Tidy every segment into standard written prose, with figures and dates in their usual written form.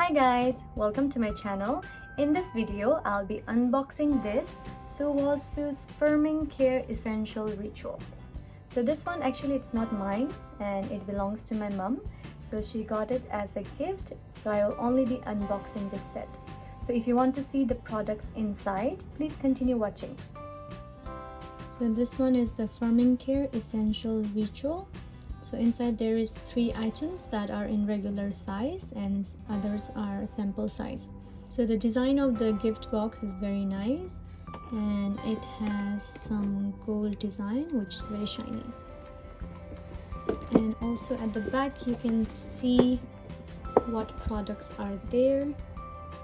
Hi guys, welcome to my channel. In this video, I'll be unboxing this Sulwhasoo's Firming Care Essential Ritual. So this one actually it's not mine and it belongs to my mum. So she got it as a gift, so I will only be unboxing this set. So if you want to see the products inside, please continue watching. So this one is the Firming Care Essential Ritual. So inside there is 3 items that are in regular size and others are sample size. So the design of the gift box is very nice and it has some gold design which is very shiny. And also at the back you can see what products are there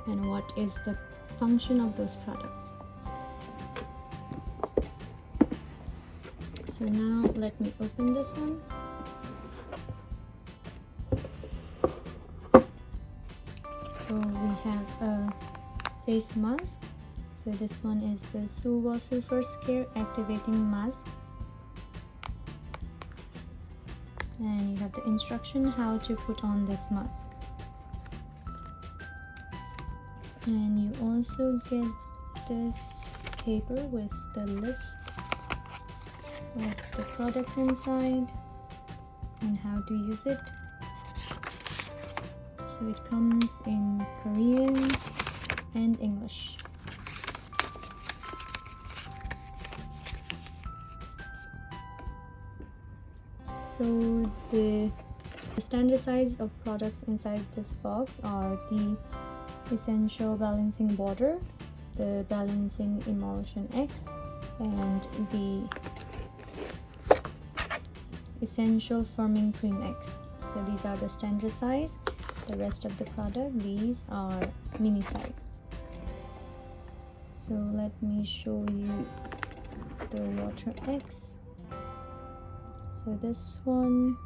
and what is the function of those products. So now let me open this one. So we have a face mask. So this one is the Sulwhasoo First Care Activating Mask. And you have the instruction how to put on this mask. And you also get this paper with the list of the products inside and how to use it. So it comes in Korean and English. So the standard size of products inside this box are the Essential Balancing Border, the Balancing Emulsion X, and the Essential Firming Cream X. So these are the standard size. The rest of the product, these are mini size. So let me show you the Water X. So this one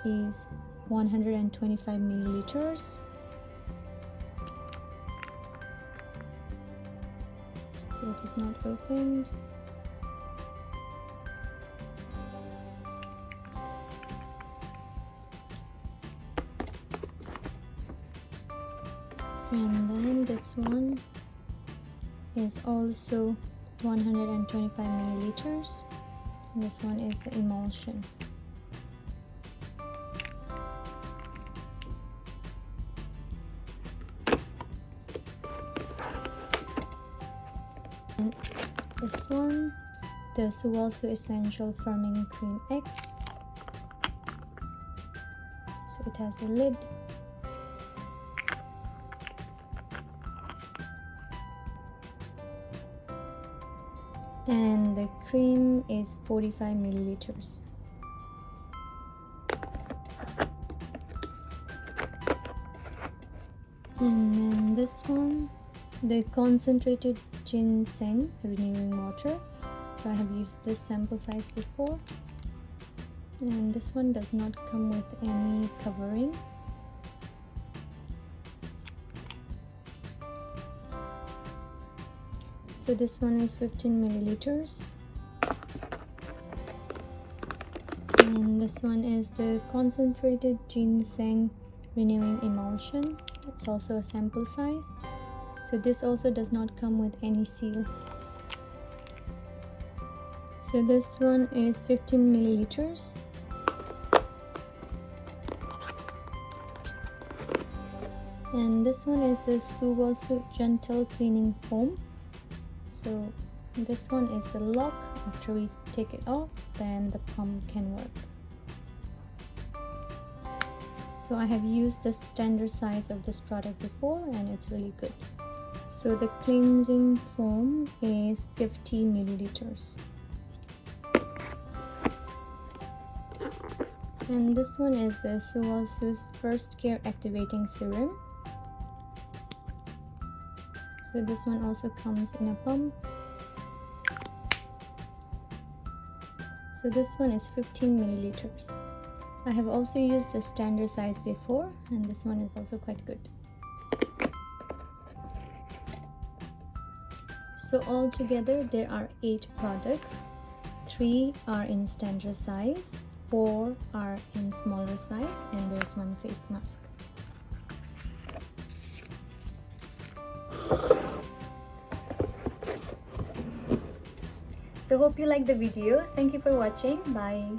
is 125 milliliters. So it is not opened. And then this one is also 125 milliliters. This one is the emulsion. And this one, the Sulwhasoo Essential Firming Cream X. So it has a lid. And the cream is 45 milliliters. And then this one, the concentrated ginseng renewing water. So I have used this sample size before, and this one does not come with any covering. So this one is 15 milliliters. And this one is the concentrated ginseng renewing emulsion. It's also a sample size. So this also does not come with any seal. So this one is 15 milliliters. And this one is the Sulwhasoo Gentle Cleaning Foam. So this one is the lock. After we take it off, then the pump can work. So I have used the standard size of this product before and it's really good. So the cleansing foam is 50 milliliters. And this one is the Sulwhasoo's First Care Activating Serum. So this one also comes in a pump. So this one is 15 milliliters. I have also used the standard size before and this one is also quite good. So altogether there are 8 products. 3 are in standard size, 4 are in smaller size, and there's one face mask. So hope you like the video. Thank you for watching. Bye.